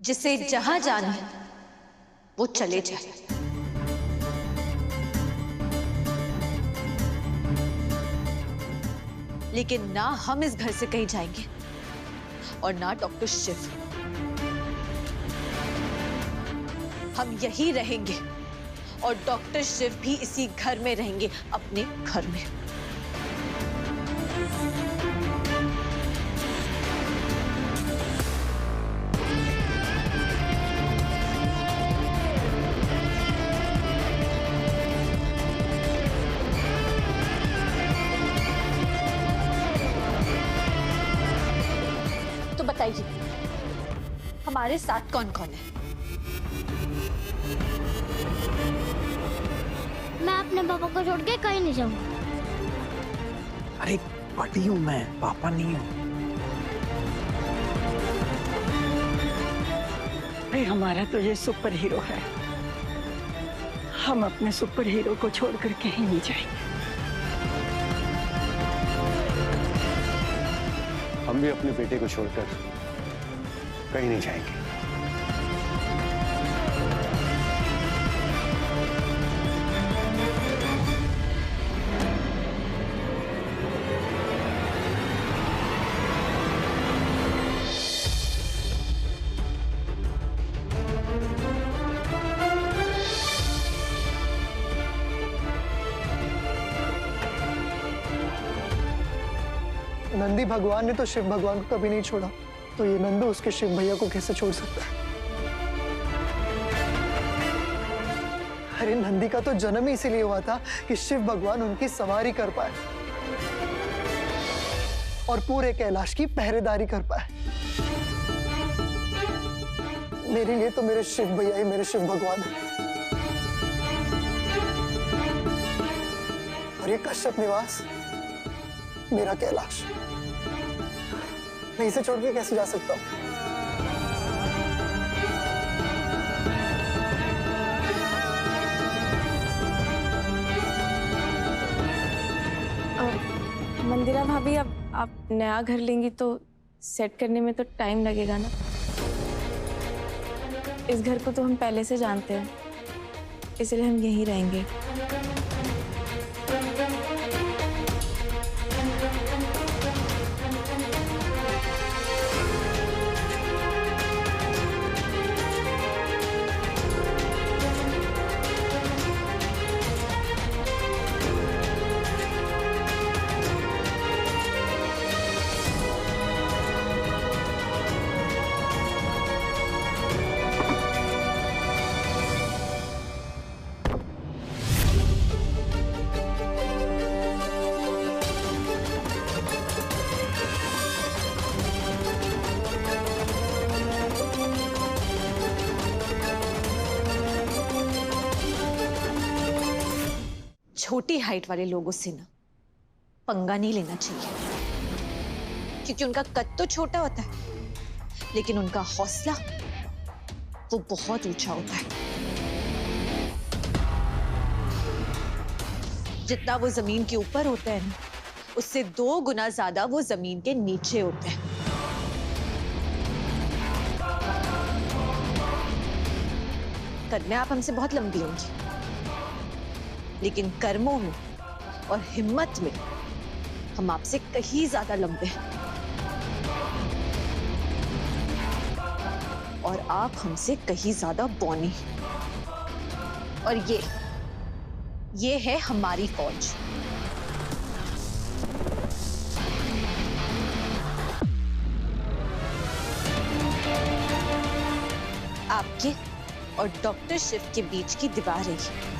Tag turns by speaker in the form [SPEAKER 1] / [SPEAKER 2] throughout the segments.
[SPEAKER 1] जिसे जहां जाना है वो चले जाए। लेकिन ना हम इस घर से कहीं जाएंगे और ना डॉक्टर शिव। हम यही रहेंगे और डॉक्टर शिव भी इसी घर में रहेंगे, अपने घर में। तो बताइए हमारे साथ कौन कौन है?
[SPEAKER 2] मैं अपने पापा को छोड़ के कहीं नहीं जाऊंगा।
[SPEAKER 3] अरे पति हूं मैं, पापा नहीं हूं। अरे हमारा तो ये सुपर हीरो है, हम अपने सुपर हीरो को छोड़कर कहीं नहीं जाएंगे।
[SPEAKER 4] हम भी अपने बेटे को छोड़कर कहीं नहीं जाएंगे।
[SPEAKER 5] नंदी भगवान ने तो शिव भगवान को कभी नहीं छोड़ा, तो ये नंदू उसके शिव भैया को कैसे छोड़ सकता है? अरे नंदी का तो जन्म ही इसीलिए हुआ था कि शिव भगवान उनकी सवारी कर पाए और पूरे कैलाश की पहरेदारी कर पाए। मेरे लिए तो मेरे शिव भैया ही मेरे शिव भगवान है। और ये कश्यप निवास मेरा कैलाश। मैं इसे छोड़ के कैसे जा सकता हूँ?
[SPEAKER 6] मंदिरा भाभी, अब आप नया घर लेंगी तो सेट करने में तो टाइम लगेगा ना। इस घर को तो हम पहले से जानते हैं, इसलिए हम यहीं रहेंगे।
[SPEAKER 1] छोटी हाइट वाले लोगों से ना पंगा नहीं लेना चाहिए, क्योंकि उनका कद तो छोटा होता है लेकिन उनका हौसला वो बहुत ऊंचा होता है। जितना वो जमीन के ऊपर होता है ना, उससे 2 गुना ज्यादा वो जमीन के नीचे होते हैं। कद में आप हमसे बहुत लंबी होंगी, लेकिन कर्मों में और हिम्मत में हम आपसे कहीं ज्यादा लंबे हैं। और आप हमसे कहीं ज्यादा बौनी। और ये है हमारी फौज। आपके और डॉक्टर शिव के बीच की दीवार है ये।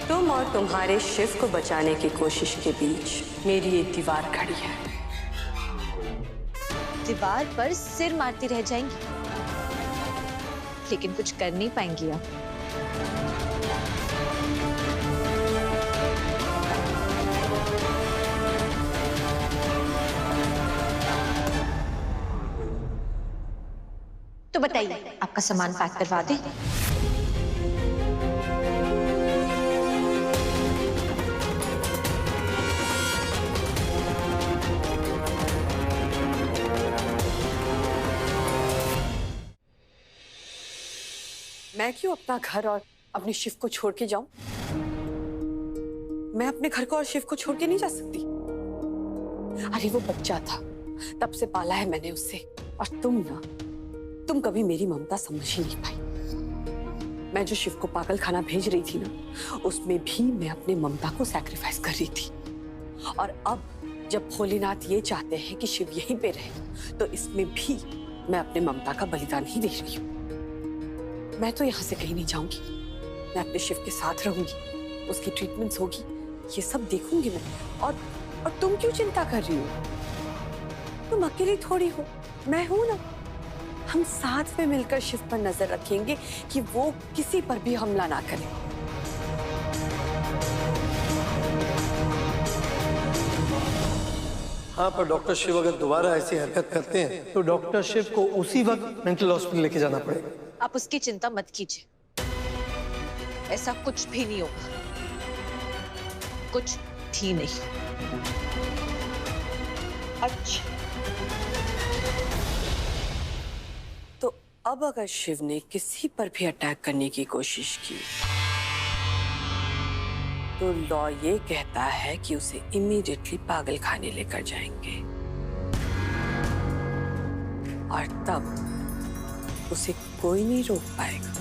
[SPEAKER 7] तुम और तुम्हारे शिव को बचाने की कोशिश के बीच मेरी एक दीवार खड़ी है।
[SPEAKER 1] दीवार पर सिर मारती रह जाएंगी, लेकिन कुछ कर नहीं पाएंगी आप। तो बताइए, आपका सामान पैक करवा दें?
[SPEAKER 7] मैं क्यों अपना घर और अपनी शिव को छोड़ के जाऊं? मैं अपने घर को और शिव को छोड़ के नहीं जा सकती। अरे वो बच्चा था, तब से पाला है मैंने उससे। और तुम कभी मेरी ममता समझ ही नहीं पाई। मैं जो शिव को पागल खाना भेज रही थी ना, उसमें भी मैं अपने ममता को सैक्रिफाइस कर रही थी। और अब जब भोलेनाथ ये चाहते हैं कि शिव यहीं पे रहे, तो इसमें भी मैं अपने ममता का बलिदान ही दे रही हूँ। मैं तो यहाँ से कहीं नहीं जाऊंगी। मैं अपने शिव के साथ रहूंगी, उसकी ट्रीटमेंट्स होगी, ये सब देखूंगी मैं। और तुम क्यों चिंता कर रही हो? तुम अकेली थोड़ी हो, मैं हूं ना। हम साथ में मिलकर शिव पर नजर रखेंगे कि वो किसी पर भी हमला ना करे।
[SPEAKER 8] हाँ, पर डॉक्टर शिव अगर दोबारा ऐसी हरकत करते हैं तो डॉक्टर शिव को उसी वक्त मेंटल हॉस्पिटल लेके जाना पड़ेगा।
[SPEAKER 1] आप उसकी चिंता मत कीजिए, ऐसा कुछ भी नहीं होगा, कुछ भी नहीं।
[SPEAKER 7] अच्छा, तो अब अगर शिव ने किसी पर भी अटैक करने की कोशिश की तो लॉ ये कहता है कि उसे इमीडिएटली पागल खाने लेकर जाएंगे, और तब उसे कोई नहीं रोक पाएगा,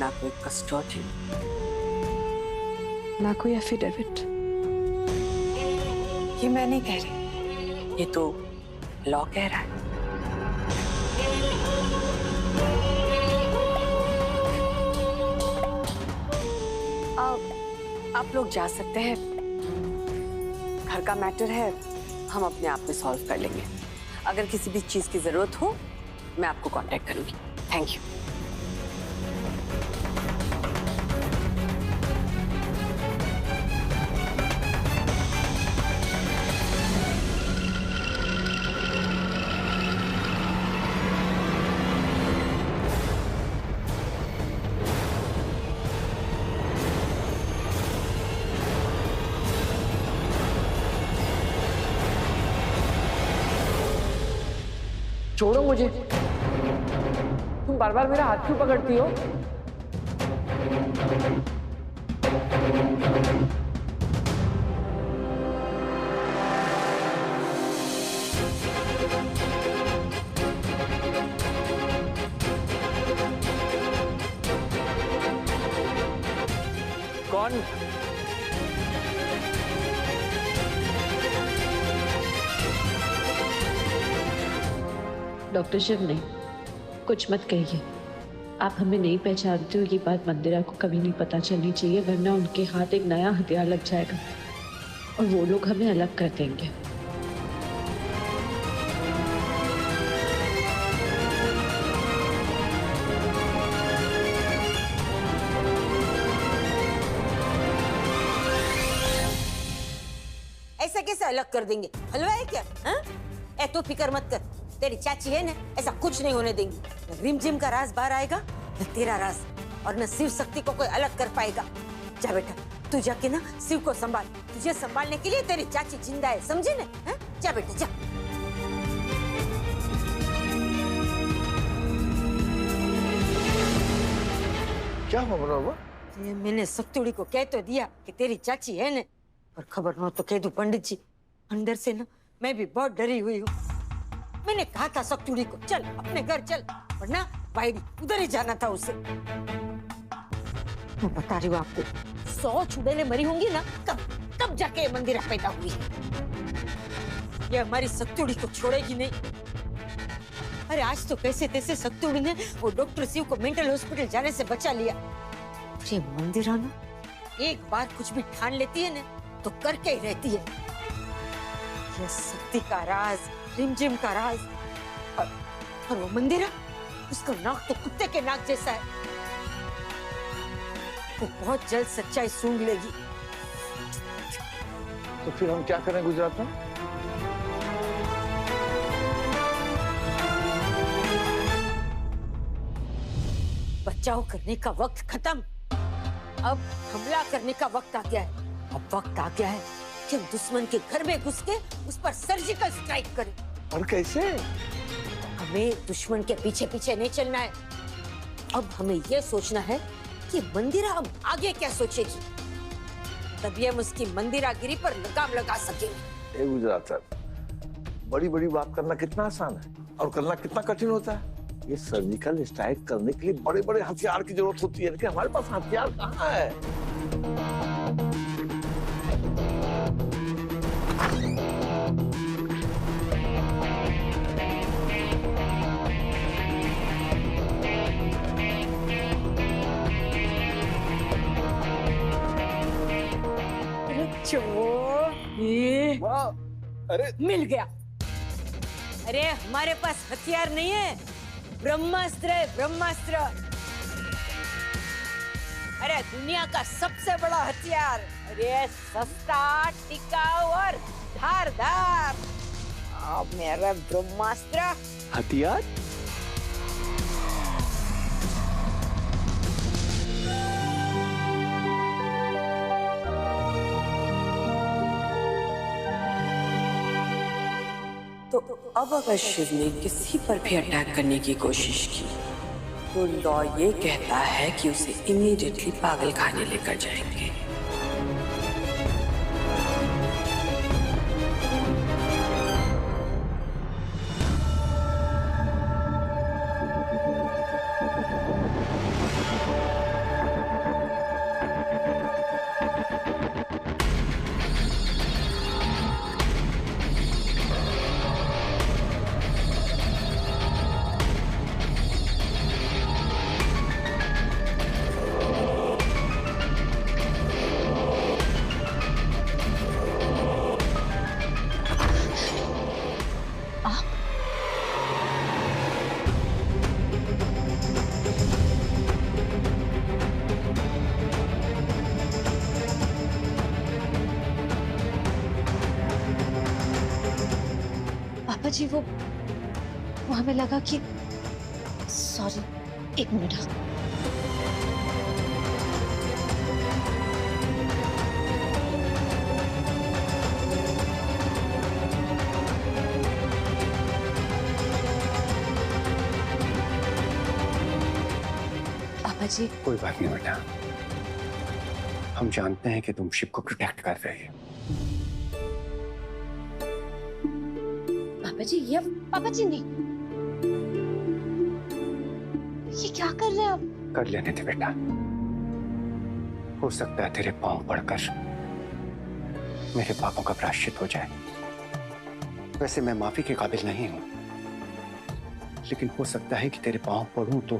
[SPEAKER 7] ना कोई कस्टोडियन, ना कोई एफिडेविट। ये मैं नहीं कह रही, ये तो लॉ कह रहा है। आप लोग जा सकते हैं, घर का मैटर है, हम अपने आप में सॉल्व कर लेंगे। अगर किसी भी चीज की जरूरत हो मैं आपको कांटेक्ट करूंगी। Thank you.
[SPEAKER 3] छोड़ो मुझे, तुम बार बार मेरा हाथ क्यों पकड़ती हो? कौन?
[SPEAKER 9] डॉक्टर शिव नहीं, कुछ मत कहिए। आप हमें नहीं पहचानते हो, ये बात मंदिरा को कभी नहीं पता चलनी चाहिए, वरना उनके हाथ एक नया हथियार लग जाएगा और वो लोग हमें अलग कर देंगे।
[SPEAKER 10] ऐसा कैसे अलग कर देंगे? हलवा है क्या? हाँ? ए तो फिक्र मत कर, तेरी चाची है ना, ऐसा कुछ नहीं होने देंगी। न रिम जिम का राज बाहर आएगा, न तेरा राज, और न शिव शक्ति को कोई अलग कर पाएगा। जा बेटा, तू जाके ना शिव को संभाल, तुझे संभालने के लिए तेरी चाची जिंदा है, समझी ना? हाँ? जा बेटा जा।
[SPEAKER 8] क्या हो रहा हुआ?
[SPEAKER 10] मैंने सत्तुड़ी को कह तो दिया कि तेरी चाची है ना, पर खबर न तो कह दूं पंडित जी, अंदर से ना मैं भी बहुत डरी हुई हूँ। मैंने कहा था सत्तुड़ी को चल अपने घर चल, वरना वाइडी उधर ही जाना था उसे। मैं बता रही हूँ आपको, 100 चुड़ैलें मरी होंगी ना, तब जाके मंदिरा पैदा हुई। ये हमारी सत्तुड़ी को छोड़ेगी नहीं। अरे आज तो कैसे तैसे सत्तुड़ी ने वो डॉक्टर शिव को मेंटल हॉस्पिटल जाने से बचा लिया। ये मंदिरा ना एक बार कुछ भी ठान लेती है ना तो करके ही रहती है। ये शक्ति का राज, रिमझिम का राज, और वो मंदिरा, उसका नाक तो कुत्ते के नाक जैसा है। वो बहुत जल्द सच्चाई सूंघ लेगी।
[SPEAKER 3] तो फिर हम क्या करें गुजरात में?
[SPEAKER 10] बचाव करने का वक्त खत्म, अब हमला करने का वक्त आ गया है। अब वक्त आ गया है कि हम दुश्मन के घर में घुस के उस पर सर्जिकल स्ट्राइक करें।
[SPEAKER 3] और कैसे?
[SPEAKER 10] हमें दुश्मन के पीछे पीछे नहीं चलना है। अब हमें यह सोचना है कि मंदिरा अब आगे क्या सोचेगी, तभी हम उसकी मंदिरागिरी पर लगाम लगा सकेंगे।
[SPEAKER 11] गुजरात सर, बड़ी बड़ी बात करना कितना आसान है और करना कितना कठिन होता है। ये सर्जिकल स्ट्राइक करने के लिए बड़े बड़े हथियार की जरूरत होती है, लेकिन हमारे पास हथियार कहाँ है।
[SPEAKER 10] अरे मिल गया। अरे हमारे पास हथियार नहीं है, ब्रह्मास्त्र है, ब्रह्मास्त्र। अरे दुनिया का सबसे बड़ा हथियार, अरे सस्ता, टिकाऊ और धारदार। अब मेरा ब्रह्मास्त्र।
[SPEAKER 4] हथियार?
[SPEAKER 7] तो अब अगर शिव ने किसी पर भी अटैक करने की कोशिश की तो लॉ ये कहता है कि उसे इमीडिएटली पागल खाने लेकर जाएंगे।
[SPEAKER 1] पापा जी वो हमें लगा कि, सॉरी, एक मिनट। पापा जी
[SPEAKER 4] कोई बात नहीं बेटा, हम जानते हैं कि तुम शिव को प्रोटेक्ट कर रही हो।
[SPEAKER 1] पापा जी ये, पापा जी नहीं, ये क्या कर रहे हैं आप?
[SPEAKER 4] कर लेने थे बेटा, हो सकता है तेरे पांव पड़कर मेरे पापों का प्रायश्चित हो जाए। वैसे मैं माफी के काबिल नहीं हूं, लेकिन हो सकता है कि तेरे पांव पड़ूं तो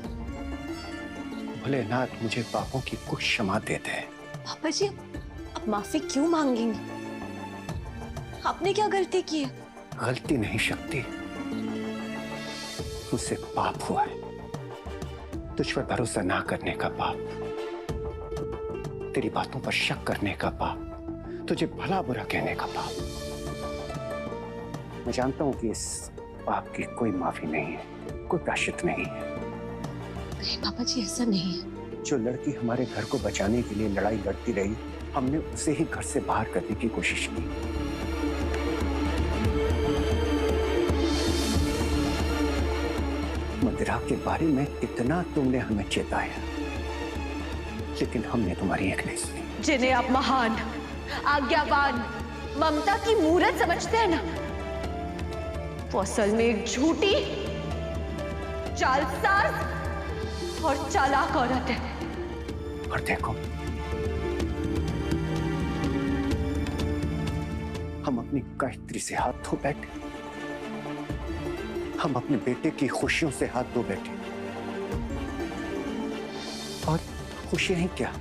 [SPEAKER 4] भोलेनाथ मुझे पापों की कुछ क्षमा देते हैं।
[SPEAKER 1] पापा जी आप माफी क्यों मांगेंगे? आपने क्या गलती की है?
[SPEAKER 4] गलती नहीं शक्ति, मुझसे पाप हुआ है। तुझ पर भरोसा ना करने का पाप, तेरी बातों पर शक करने का पाप, तुझे भला बुरा कहने का पाप। मैं जानता हूं कि इस पाप की कोई माफी नहीं है, कोई प्रायश्चित नहीं है।
[SPEAKER 1] नहीं पापा जी ऐसा नहीं है।
[SPEAKER 4] जो लड़की हमारे घर को बचाने के लिए लड़ाई लड़ती रही, हमने उसे ही घर से बाहर करने की कोशिश की। मंदिरा के बारे में कितना तुमने हमें चेताया, लेकिन हमने तुम्हारी एक नहीं सुनी।
[SPEAKER 1] जिन्हें आप महान, आज्ञावान, ममता की मूरत समझते हैं ना, वो असल में एक झूठी, जालसाज और चालाक औरत है।
[SPEAKER 4] और देखो, हम अपनी गायत्री से हाथ धो बैठे, हम अपने बेटे की खुशियों से हाथ धो बैठे, और खुशियां ही क्या,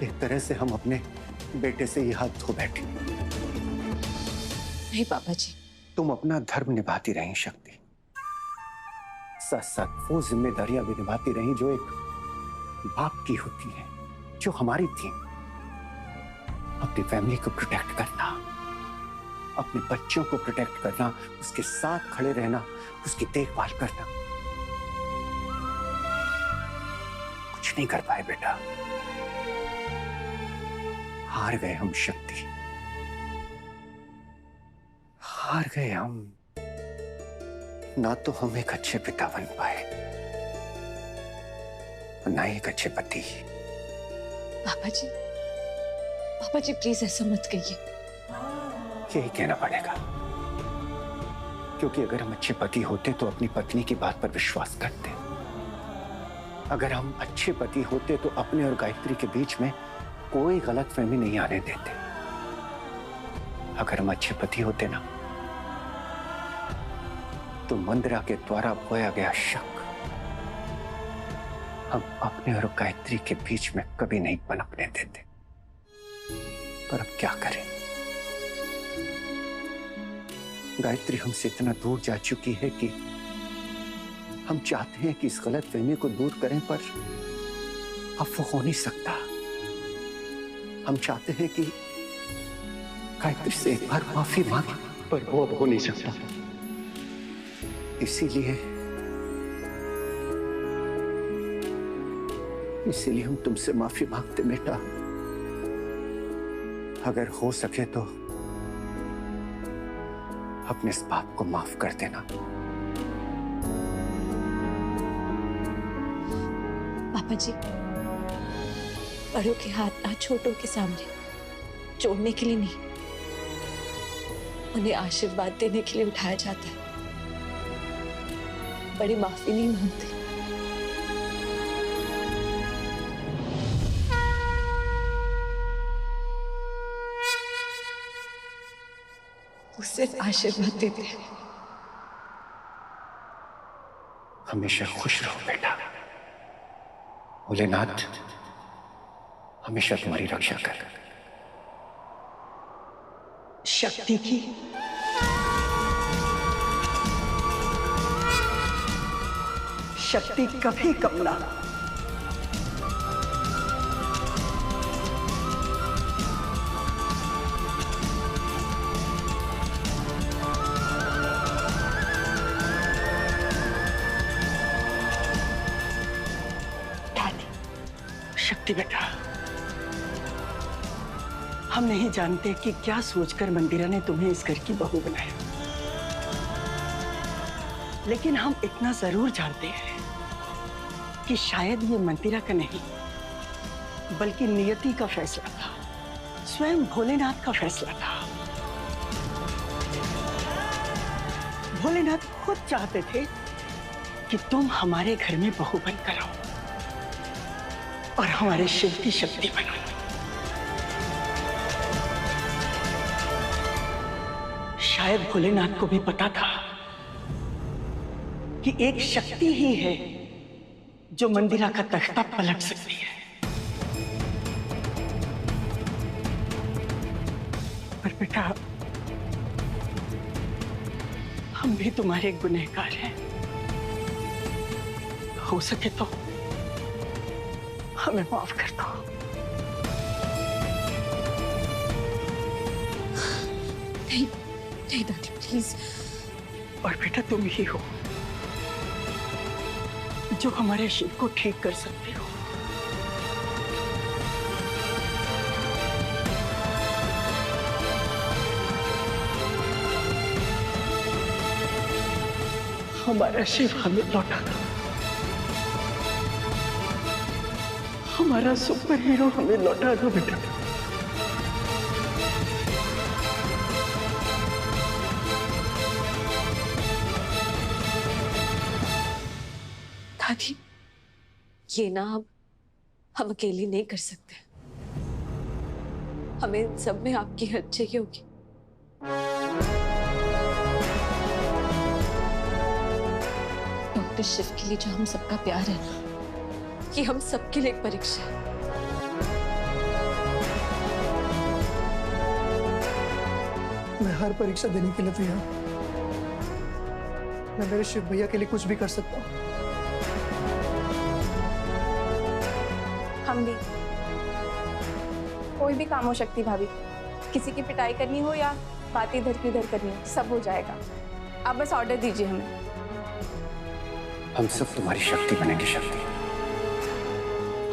[SPEAKER 4] एक तरह से हम अपने बेटे से ही हाथ धो बैठे।
[SPEAKER 1] नहीं पापा जी,
[SPEAKER 4] तुम अपना धर्म निभाती रही शक्ति, साथ साथ वो जिम्मेदारियां भी निभाती रही जो एक बाप की होती है, जो हमारी थी। अपनी फैमिली को प्रोटेक्ट करना, अपने बच्चों को प्रोटेक्ट करना, उसके साथ खड़े रहना, उसकी देखभाल करना। कुछ नहीं कर पाए बेटा, हार गए हम शक्ति, हार गए हम। ना तो हम एक अच्छे पिता बन पाए और ना ही एक अच्छे पति।
[SPEAKER 1] पापा जी प्लीज ऐसा मत कहिए।
[SPEAKER 4] यही कहना पड़ेगा, क्योंकि अगर हम अच्छे पति होते तो अपनी पत्नी की बात पर विश्वास करते। अगर हम अच्छे पति होते तो अपने और गायत्री के बीच में कोई गलतफहमी नहीं आने देते। अगर हम अच्छे पति होते ना, तो मंदिरा के द्वारा बोया गया शक हम अपने और गायत्री के बीच में कभी नहीं पनपने देते। पर अब क्या करें? गायत्री हमसे इतना दूर जा चुकी है कि हम चाहते हैं कि इस गलतफहमी को दूर करें, पर अब वो हो नहीं सकता। हम चाहते हैं कि गायत्री से एक बार माफी मांगे, पर वो अब हो नहीं सकता। इसीलिए हम तुमसे माफी मांगते बेटा। अगर हो सके तो अपने इस बाप को माफ कर देना।
[SPEAKER 1] पापा जी, बड़ों के हाथ ना छोटों के सामने जोड़ने के लिए नहीं, उन्हें आशीर्वाद देने के लिए उठाया जाता है। बड़ी माफी नहीं मांगते। वो सिर्फ आशीर्वाद देते हैं।
[SPEAKER 4] हमेशा खुश रहो बेटा। भोलेनाथ हमेशा तुम्हारी रक्षा कर।
[SPEAKER 10] शक्ति की शक्ति कभी कम ना। शक्ति बेटा, हम नहीं जानते कि क्या सोचकर मंदिरा ने तुम्हें इस घर की बहू बनाया, लेकिन हम इतना जरूर जानते हैं कि शायद ये मंदिरा का नहीं बल्कि नियति का फैसला था, स्वयं भोलेनाथ का फैसला था। भोलेनाथ खुद चाहते थे कि तुम हमारे घर में बहू बनकर आओ और हमारे शिव की शक्ति बनो। शायद भोलेनाथ को भी पता था कि एक शक्ति ही है जो मंदिरा का तख्ता पलट सकती है। पर बेटा, हम भी तुम्हारे गुनहगार हैं। हो सके तो हमें माफ कर दो।
[SPEAKER 1] नहीं दादी प्लीज।
[SPEAKER 10] और बेटा, तुम ही हो जो हमारे शिव को ठीक कर सकते हो। हमारा शिव हमें लौटा दो। हमारा सुपर हीरो हमें लौटा दो बेटा।
[SPEAKER 1] दादी, ये ना हम अकेले नहीं कर सकते। हमें इन सब में आपकी हेल्प चाहिए होगी। डॉक्टर शिव के लिए जो हम सबका प्यार है ना, ये हम सबके लिए एक परीक्षा है।
[SPEAKER 5] मैं हर परीक्षा देने के लिए तैयार। मैं मेरे शिव भैया के लिए कुछ भी कर सकता हूँ।
[SPEAKER 6] हम भी। कोई भी काम हो सकती भाभी, किसी की पिटाई करनी हो या बात इधर की उधर करनी हो, सब हो जाएगा। आप बस ऑर्डर दीजिए हमें।
[SPEAKER 4] हम सब तुम्हारी शक्ति बनेंगे। शक्ति,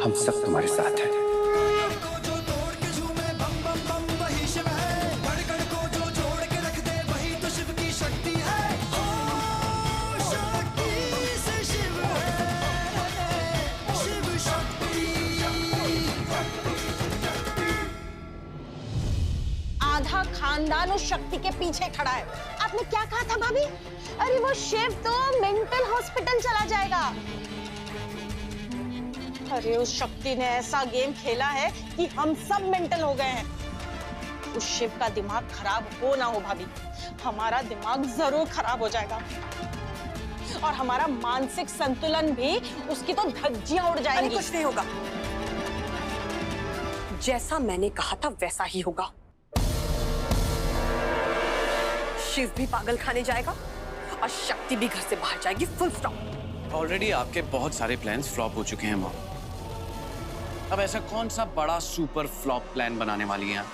[SPEAKER 4] हम सब तुम्हारे साथ हैं।
[SPEAKER 10] खानदान उस शक्ति के पीछे खड़ा है।
[SPEAKER 1] आपने क्या कहा था भाभी? अरे वो शिव तो मेंटल हॉस्पिटल चला जाएगा।
[SPEAKER 10] अरे उस शक्ति ने ऐसा गेम खेला है कि हम सब मेंटल हो गए हैं। उस शिव का दिमाग खराब हो ना हो भाभी, हमारा दिमाग जरूर खराब हो जाएगा और हमारा मानसिक संतुलन भी, उसकी तो धज्जियां उड़ जाएंगी।
[SPEAKER 7] अरे कुछ नहीं होगा, जैसा मैंने कहा था वैसा ही होगा। शिव भी पागल खाने जाएगा और शक्ति भी घर से बाहर जाएगी, फुल स्टॉप।
[SPEAKER 12] ऑलरेडी आपके बहुत सारे प्लान्स फ्लॉप हो चुके हैं मॉम। अब ऐसा कौन सा बड़ा सुपर फ्लॉप प्लान बनाने वाली हैं?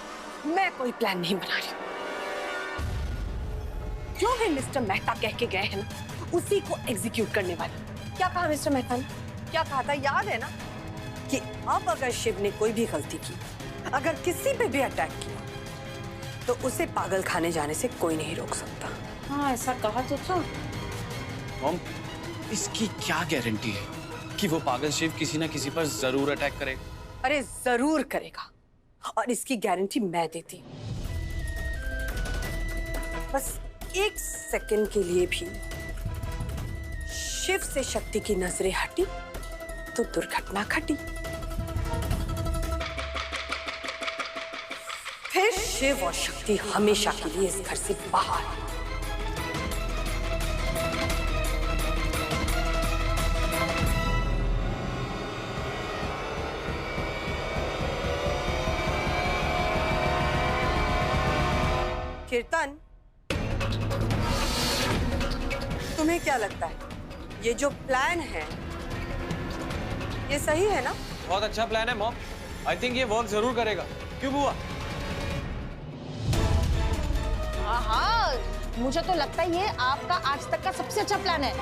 [SPEAKER 7] मैं कोई प्लान नहीं बना रही। जो है मिस्टर मेहता कह के गए हैं ना, उसी को एग्जीक्यूट करने वाली। क्या कहा मिस्टर मेहता ने? क्या कहा था याद है ना? कि अब अगर शिव ने कोई भी गलती की, अगर किसी पे भी अटैक किया, तो उसे पागल खाने जाने से कोई नहीं रोक सकता।
[SPEAKER 10] हाँ ऐसा कहा तो था।
[SPEAKER 12] मॉम, इसकी क्या गारंटी है कि वो पागल शिव किसी ना किसी पर जरूर अटैक करेगा?
[SPEAKER 7] अरे जरूर करेगा, और इसकी गारंटी मैं देती हूँ। बस एक सेकंड के लिए भी शिव से शक्ति की नजरें हटी तो दुर्घटना घटी। फिर शिव और शक्ति हमेशा के लिए इस घर से बाहर। कीर्तन, तुम्हें क्या लगता है ये जो प्लान है ये सही है ना?
[SPEAKER 12] बहुत अच्छा प्लान है मॉम। आई थिंक ये वर्क जरूर करेगा। क्यों बुआ?
[SPEAKER 10] हाँ, मुझे तो लगता है ये आपका आज तक का सबसे अच्छा प्लान है।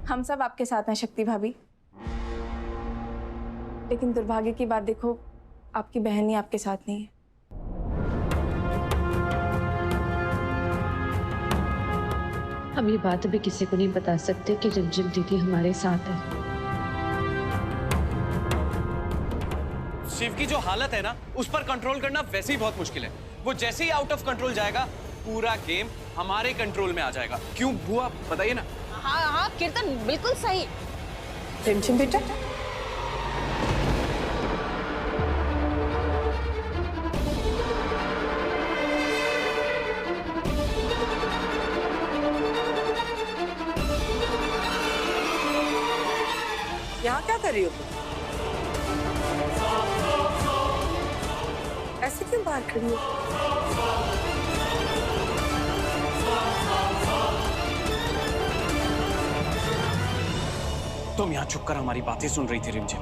[SPEAKER 6] हम सब आपके साथ हैं शक्ति भाभी, लेकिन दुर्भाग्य की बात देखो, आपकी बहन ही आपके साथ नहीं है।
[SPEAKER 9] हम ये बात अभी किसी को नहीं बता सकते कि रिमझिम दीदी हमारे साथ है।
[SPEAKER 12] शिव की जो हालत है ना, उस पर कंट्रोल करना वैसे ही बहुत मुश्किल है। वो जैसे ही आउट ऑफ कंट्रोल जाएगा, पूरा गेम हमारे कंट्रोल में आ जाएगा। क्यों बुआ, बताइए ना।
[SPEAKER 10] हाँ हाँ कीर्तन, बिल्कुल सही।
[SPEAKER 7] रिमझिम बेटा, यहाँ क्या कर रही हो तुम? ऐसे क्यों बाहर खड़ी हो?
[SPEAKER 12] तुम यहाँ चुप कर हमारी बातें सुन रही थी रिमझिम।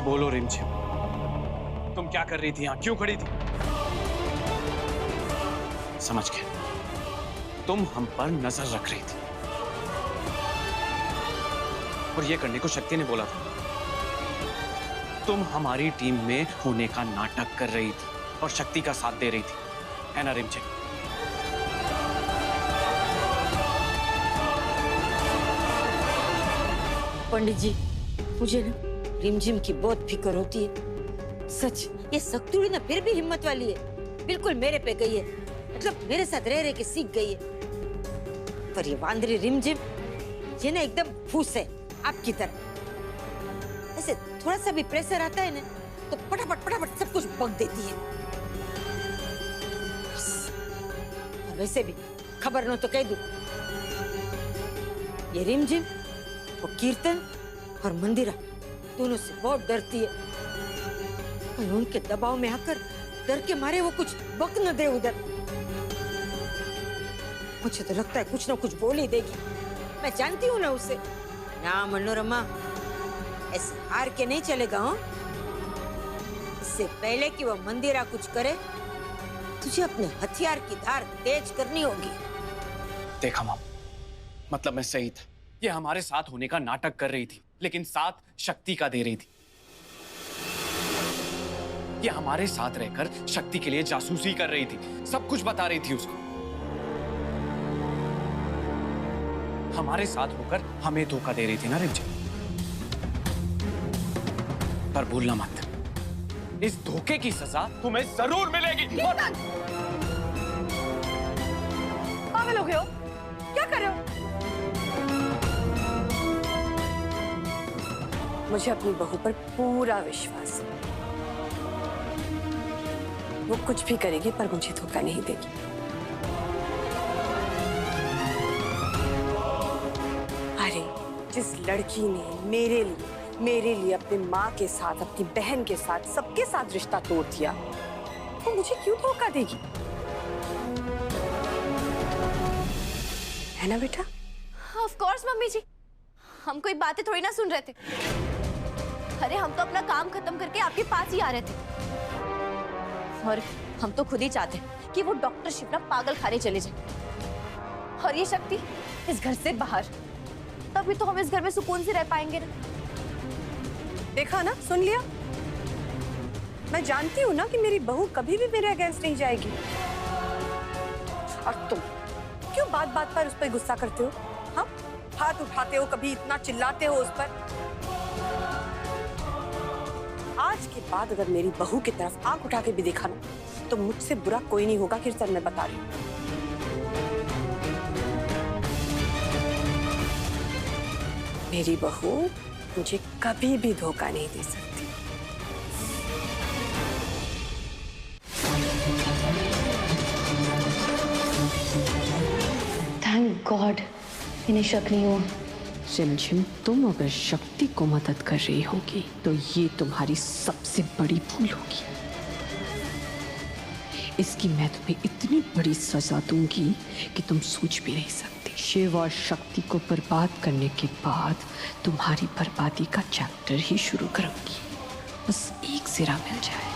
[SPEAKER 12] बोलो रिमझिम, तुम क्या कर रही थी यहाँ? क्यों खड़ी थी? समझ गया, तुम हम पर नजर रख रही थी और ये करने को शक्ति ने बोला था। तुम हमारी टीम में होने का नाटक कर रही थी और शक्ति का साथ दे रही थी, है ना रिमझिम?
[SPEAKER 10] पंडित जी, मुझे ना रिमझिम की बहुत फिक्र होती है। सच, ये सक्तुड़ी ना फिर भी हिम्मत वाली है। बिल्कुल मेरे पे गई है, मतलब मेरे साथ रह रह के सीख गई है। पर ये वांदरी रिमझिम, ये ना एकदम फूस है आपकी तरह। ऐसे थोड़ा सा भी प्रेशर आता है ना, तो फटाफट फटाफट सब कुछ बक देती है। और वैसे भी खबर न तो कह दूं, ये रिमझिम वो कीर्तन और मंदिरा दोनों से बहुत डरती है। कहीं उनके दबाव में आकर डर के मारे वो कुछ बक न दे उधर। मुझे तो लगता है कुछ ना कुछ बोल ही देगी। मैं जानती हूँ ना उसे। ना मनोरमा, ऐसे हार के नहीं चलेगा। हाँ, इससे पहले कि वो मंदिरा कुछ करे, तुझे अपने हथियार की धार तेज करनी होगी।
[SPEAKER 12] देखा माम, मतलब मैं सही था। ये हमारे साथ होने का नाटक कर रही थी, लेकिन साथ शक्ति का दे रही थी। ये हमारे साथ रहकर शक्ति के लिए जासूसी कर रही थी, सब कुछ बता रही थी उसको। हमारे साथ होकर हमें धोखा दे रही थी ना रिमझिम। पर भूलना मत, इस धोखे की सजा तुम्हें जरूर मिलेगी।
[SPEAKER 7] पागल हो गए हो? क्या कर रहे हो? मुझे अपनी बहू पर पूरा विश्वास है। वो कुछ भी करेगी पर मुझे धोखा नहीं देगी। अरे जिस लड़की ने मेरे लिए अपनी माँ के साथ, अपनी बहन के साथ, सबके साथ रिश्ता तोड़ दिया, वो मुझे क्यों धोखा देगी? है ना बेटा?
[SPEAKER 6] ऑफ कोर्स मम्मी जी, हम कोई बातें थोड़ी ना सुन रहे थे। अरे हम तो अपना काम खत्म करके आपके पास ही आ रहे थे, और हम तो खुद ही चाहते कि वो डॉक्टर शिवराम पागल खाने चले जाए और ये शक्ति इस घर से बाहर, तभी तो हम इस घर में सुकून से रह पाएंगे ना।
[SPEAKER 7] देखा ना, सुन लिया? मैं जानती हूँ ना कि मेरी बहू कभी भी मेरे अगेंस्ट नहीं जाएगी। और तुम क्यों बात बात पर उस पर गुस्सा करते हो? हाँ, हाथ उठाते हो, कभी इतना चिल्लाते हो उस पर। आज के बाद अगर मेरी बहू की तरफ आंख उठा के भी देखा ना, तो मुझसे बुरा कोई नहीं होगा। कीर्तन, मैं बता रही हूँ। मेरी बहू मुझे कभी भी धोखा नहीं दे सकती।
[SPEAKER 9] थैंक गॉड इन्हें शक नहीं हुआ।
[SPEAKER 7] रिमझिम, तुम अगर शक्ति को मदद कर रही होगी तो ये तुम्हारी सबसे बड़ी भूल होगी। इसकी मैं तुम्हें इतनी बड़ी सजा दूंगी कि तुम सोच भी नहीं सकती। शिव और शक्ति को बर्बाद करने के बाद तुम्हारी बर्बादी का चैप्टर ही शुरू करूंगी। बस एक सिरा मिल जाए।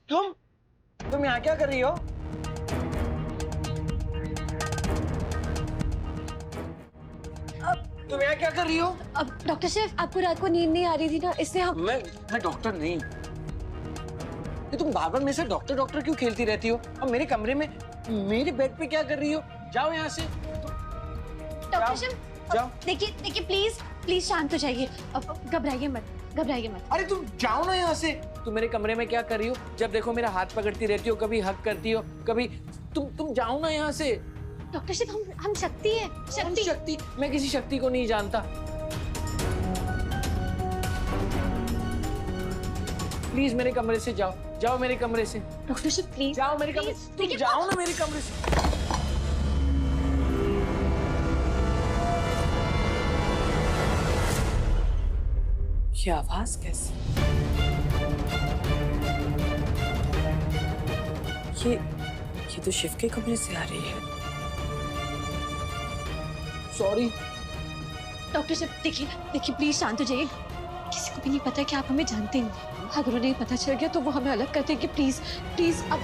[SPEAKER 3] तुम यहाँ क्या कर रही हो? तुम यहाँ क्या कर रही हो?
[SPEAKER 6] अब डॉक्टर साहब आपको रात को नींद नहीं आ रही थी ना, इसलिए हम
[SPEAKER 3] मैं डॉक्टर नहीं। ये तुम बार बार मेरे से डॉक्टर डॉक्टर क्यों खेलती रहती हो? अब मेरे कमरे में मेरे बेड पे क्या कर रही हो? जाओ यहाँ से।
[SPEAKER 6] डॉक्टर साहब
[SPEAKER 3] जाओ।
[SPEAKER 6] देखिए प्लीज शांत हो जाइए। अब घबराइए मत।
[SPEAKER 3] अरे तुम जाओ ना यहाँ से। तुम मेरे कमरे में क्या कर रही हो? जब देखो मेरा हाथ पकड़ती रहती हो, कभी हक करती हो, कभी तुम जाओ ना यहाँ से।
[SPEAKER 6] डॉक्टर साहब हम शक्ति है।
[SPEAKER 3] शक्ति? मैं किसी शक्ति को नहीं जानता। प्लीज मेरे कमरे से जाओ मेरे कमरे से।
[SPEAKER 6] डॉक्टर साहब प्लीज
[SPEAKER 3] जाओ मेरे कमरे से। तुम जाओ ना मेरे कमरे से।
[SPEAKER 7] ये आवाज कैसे? ये तो शिव के कमरे से आ रही है।
[SPEAKER 3] सॉरी।
[SPEAKER 6] डॉक्टर साहब देखिए प्लीज शांत हो जाइए। किसी को भी नहीं पता कि आप हमें जानते हैं। अगर उन्हें पता चल गया तो वो हमें अलग कर देंगे। प्लीज अब